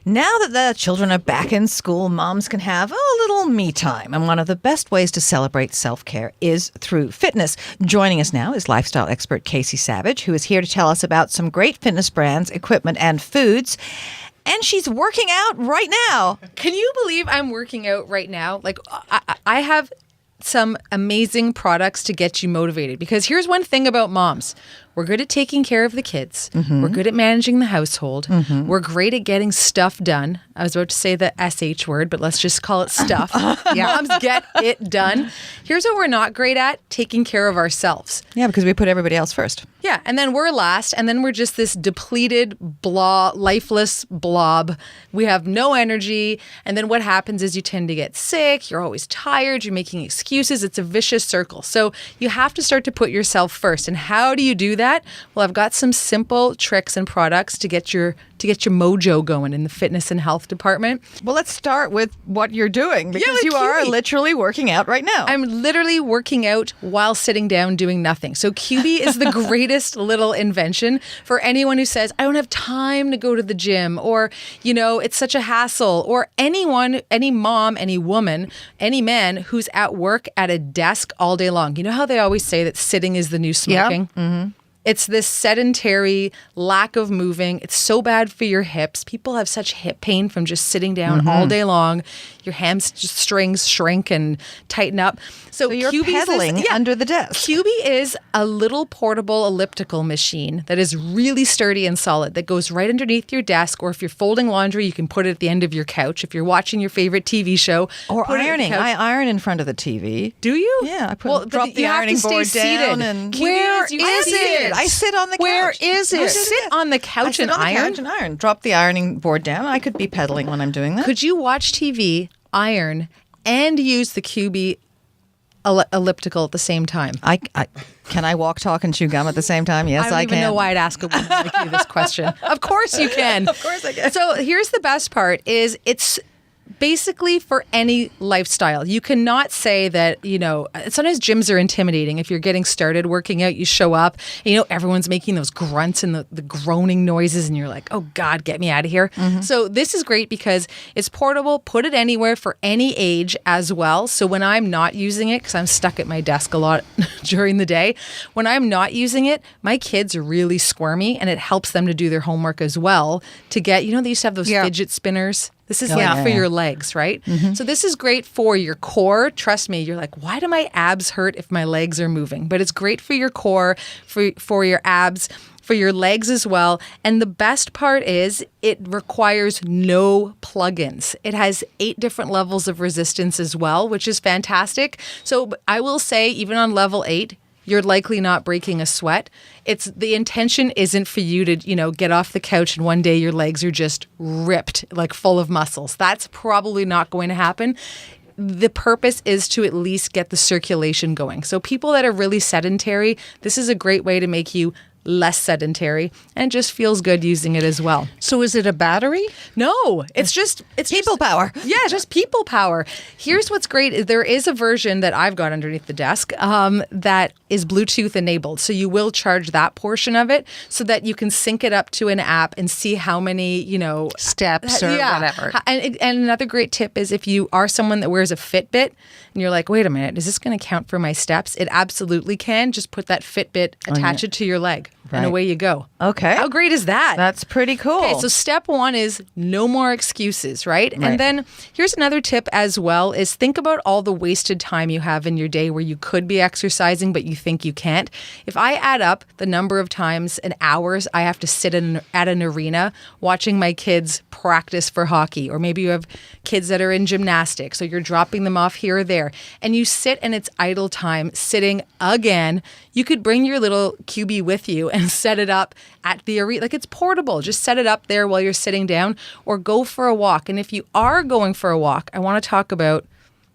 Now that the children are back in school, moms can have a little me time. And one of the best ways to celebrate self-care is through fitness. Joining us now is lifestyle expert Casey Savage, who is here to tell us about some great fitness brands, equipment, and foods. And she's working out right now. Can you believe I'm working out right now? Like, I have some amazing products to get you motivated. Because here's one thing about moms. We're good at taking care of the kids. We're good at managing the household. We're great at getting stuff done. I was about to say the SH word, but let's just call it stuff. Moms get it done. Here's what we're not great at, taking care of ourselves. Yeah, because we put everybody else first. Yeah, and then we're last, and then we're just this depleted, lifeless blob. We have no energy, and then what happens is you tend to get sick, you're always tired, you're making excuses. It's a vicious circle. So you have to start to put yourself first. And how do you do that? Well, I've got some simple tricks and products to get your mojo going in the fitness and health department. Well, let's start with what you're doing, because you are literally working out right now. I'm literally working out while sitting down doing nothing. So QB is the greatest little invention for anyone who says, I don't have time to go to the gym, or, it's such a hassle, or anyone, any mom, any woman, any man who's at work at a desk all day long. You know how they always say that sitting is the new smoking? Yeah. Mm-hmm. It's this sedentary lack of moving. It's so bad for your hips. People have such hip pain from just sitting down all day long. Your hamstrings shrink and tighten up. So you're QB pedaling under the desk. QB is a little portable elliptical machine that is really sturdy and solid that goes right underneath your desk, or if you're folding laundry, you can put it at the end of your couch. If you're watching your favorite TV show. Or ironing. I iron in front of the TV. Do you? Yeah. Drop the ironing board down. And Where is it? I sit on the couch. Where is it? Sit on the couch and iron? Drop the ironing board down. I could be pedaling when I'm doing that. Could you watch TV, iron, and use the QB elliptical at the same time? Can I walk, talk, and chew gum at the same time? Yes, I can. I don't even know why I'd ask a woman like you this question. Of course you can. Of course I can. So here's the best part is it's basically for any lifestyle. You cannot say that, sometimes gyms are intimidating. If you're getting started working out, you show up, and, everyone's making those grunts and the groaning noises, and you're like, oh God, get me out of here. So this is great because it's portable, put it anywhere for any age as well. So when I'm not using it, because I'm stuck at my desk a lot during the day, when I'm not using it, my kids are really squirmy, and it helps them to do their homework as well to get, they used to have those fidget spinners. This is for your legs, right? So this is great for your core. Trust me, you're like, why do my abs hurt if my legs are moving? But it's great for your core, for your abs, for your legs as well. And the best part is it requires no plugins. It has 8 different levels of resistance as well, which is fantastic. So I will say, even on level 8, you're likely not breaking a sweat. The intention isn't for you to, get off the couch and one day your legs are just ripped, like full of muscles. That's probably not going to happen. The purpose is to at least get the circulation going. So people that are really sedentary, this is a great way to make you less sedentary, and just feels good using it as well. So is it a battery? No, it's people power. Yeah, just people power. Here's what's great. There is a version that I've got underneath the desk that is Bluetooth enabled. So you will charge that portion of it so that you can sync it up to an app and see how many, steps or whatever. And another great tip is if you are someone that wears a Fitbit and you're like, wait a minute, is this going to count for my steps? It absolutely can. Just put that Fitbit, attach it to your leg. Right. And away you go. Okay. How great is that? That's pretty cool. Okay, so step 1 is no more excuses, right? And then here's another tip as well is think about all the wasted time you have in your day where you could be exercising, but you think you can't. If I add up the number of times and hours I have to sit at an arena watching my kids practice for hockey, or maybe you have kids that are in gymnastics, so you're dropping them off here or there, and you sit and it's idle time sitting again, you could bring your little QB with you and set it up at the arena. Like, it's portable. Just set it up there while you're sitting down, or go for a walk. And if you are going for a walk, I want to talk about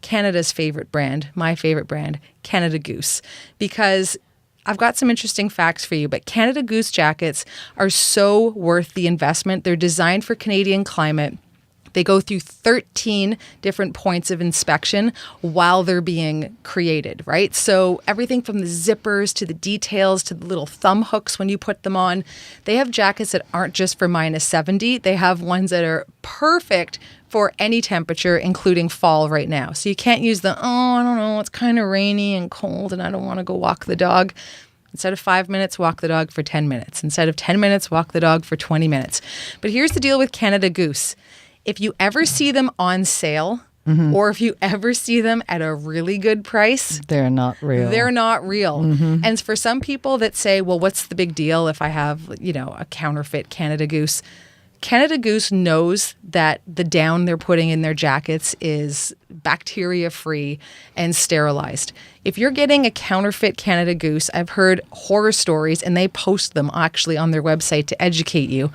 Canada's favorite brand, my favorite brand, Canada Goose, because I've got some interesting facts for you, but Canada Goose jackets are so worth the investment. They're designed for Canadian climate. They go through 13 different points of inspection while they're being created, right? So everything from the zippers to the details to the little thumb hooks when you put them on. They have jackets that aren't just for -70. They have ones that are perfect for any temperature, including fall right now. So you can't use I don't know, it's kind of rainy and cold and I don't want to go walk the dog. Instead of 5 minutes, walk the dog for 10 minutes. Instead of 10 minutes, walk the dog for 20 minutes. But here's the deal with Canada Goose. If you ever see them on sale, or if you ever see them at a really good price, They're not real. they're not real. And for some people that say, well, what's the big deal if I have, a counterfeit Canada Goose? Canada Goose knows that the down they're putting in their jackets is bacteria-free and sterilized. If you're getting a counterfeit Canada Goose, I've heard horror stories, and they post them actually on their website to educate you.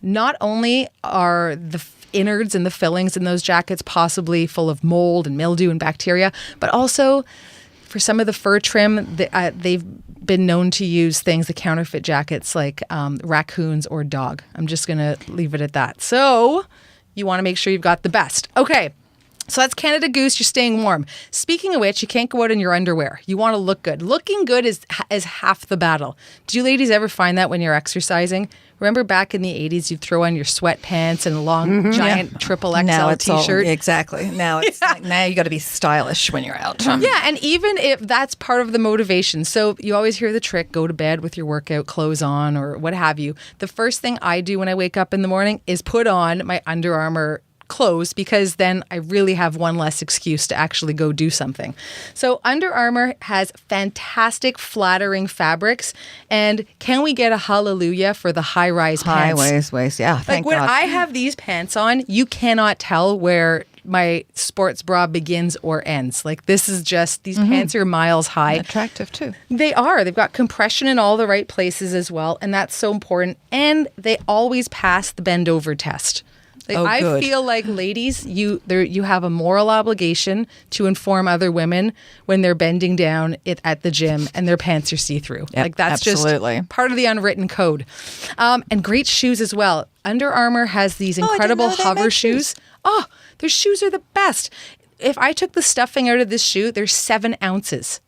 Not only are the innards and the fillings in those jackets possibly full of mold and mildew and bacteria, but also for some of the fur trim, they've been known to use things, the counterfeit jackets, like raccoons or dog. I'm just going to leave it at that. So you want to make sure you've got the best. Okay. So that's Canada Goose. You're staying warm. Speaking of which, you can't go out in your underwear. You want to look good. Looking good is half the battle. Do you ladies ever find that when you're exercising? Remember back in the 80s, you'd throw on your sweatpants and a long, giant triple XL now it's t-shirt. Exactly. Now it's like, now you got to be stylish when you're out. Yeah, and even if that's part of the motivation. So you always hear the trick, go to bed with your workout clothes on or what have you. The first thing I do when I wake up in the morning is put on my Under Armour clothes, because then I really have one less excuse to actually go do something. So Under Armour has fantastic flattering fabrics, and can we get a hallelujah for the high-rise pants? High-waist, yeah. Thank When God. I have these pants on, you cannot tell where my sports bra begins or ends. Like, this is just, these pants are miles high. Attractive too. They are. They've got compression in all the right places as well, and that's so important. And they always pass the bend over test. Like, I good. feel like, ladies, you have a moral obligation to inform other women when they're bending down at the gym and their pants are see-through. Yep, like, that's absolutely. just part of the unwritten code. And great shoes as well. Under Armour has these incredible know they hover make shoes. Oh, their shoes are the best. If I took the stuffing out of this shoe, there's 7 ounces.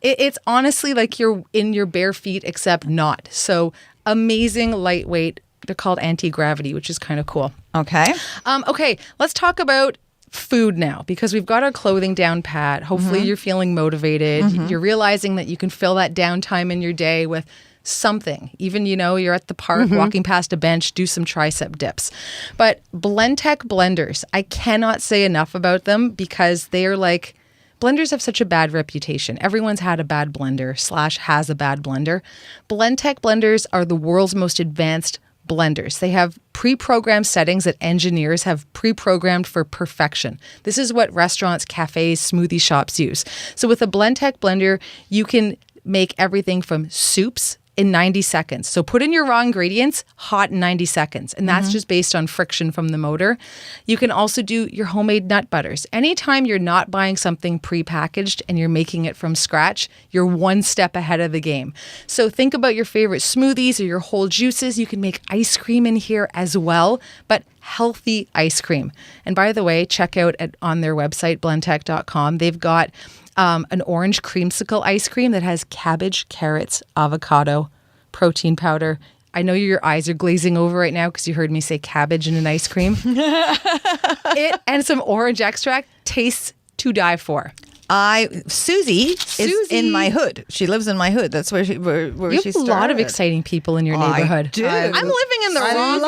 It's honestly like you're in your bare feet, except not. So amazing, lightweight. They're called anti-gravity, which is kind of cool. Okay. Okay, let's talk about food now, because we've got our clothing down pat. Hopefully you're feeling motivated. You're realizing that you can fill that downtime in your day with something. Even, you're at the park walking past a bench, do some tricep dips. But Blendtec blenders, I cannot say enough about them, because they are like, blenders have such a bad reputation. Everyone's had a bad blender / has a bad blender. Blendtec blenders are the world's most advanced blenders. They have pre-programmed settings that engineers have pre-programmed for perfection. This is what restaurants, cafes, smoothie shops use. So with a Blendtec blender, you can make everything from soups in 90 seconds. So put in your raw ingredients, hot in 90 seconds. And that's just based on friction from the motor. You can also do your homemade nut butters. Anytime you're not buying something prepackaged and you're making it from scratch, you're one step ahead of the game. So think about your favorite smoothies or your whole juices. You can make ice cream in here as well, but healthy ice cream. And by the way, check out on their website, blendtec.com. They've got an orange creamsicle ice cream that has cabbage, carrots, avocado, protein powder. I know your eyes are glazing over right now because you heard me say cabbage in an ice cream. And some orange extract. Tastes to die for. Susie is in my hood. She lives in my hood. That's where she You have a lot of exciting people in your neighborhood. I do. I'm living in the wrong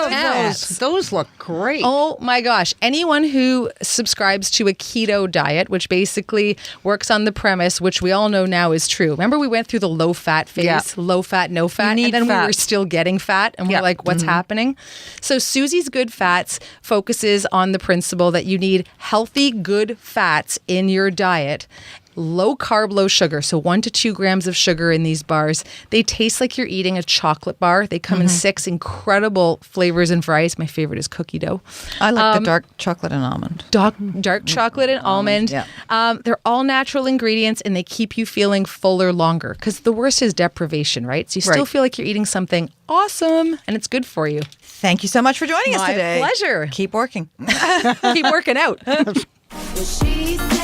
town. Those look great. Oh my gosh. Anyone who subscribes to a keto diet, which basically works on the premise, which we all know now is true. Remember we went through the low fat phase, Yeah. low fat, no fat, need and then fat. we were still getting fat and Yeah. we're like, what's happening? So Susie's Good Fats focuses on the principle that you need healthy, good fats in your diet. low carb, low sugar. So 1 to 2 grams of sugar in these bars. They taste like you're eating a chocolate bar. They come in 6 incredible flavors and varieties. My favorite is cookie dough. I like the dark chocolate and almond. Dark chocolate and almond. Yeah. They're all natural ingredients and they keep you feeling fuller longer because the worst is deprivation, right? So you still Right. feel like you're eating something awesome and it's good for you. Thank you so much for joining us My today. pleasure. Keep working. Keep working out. She said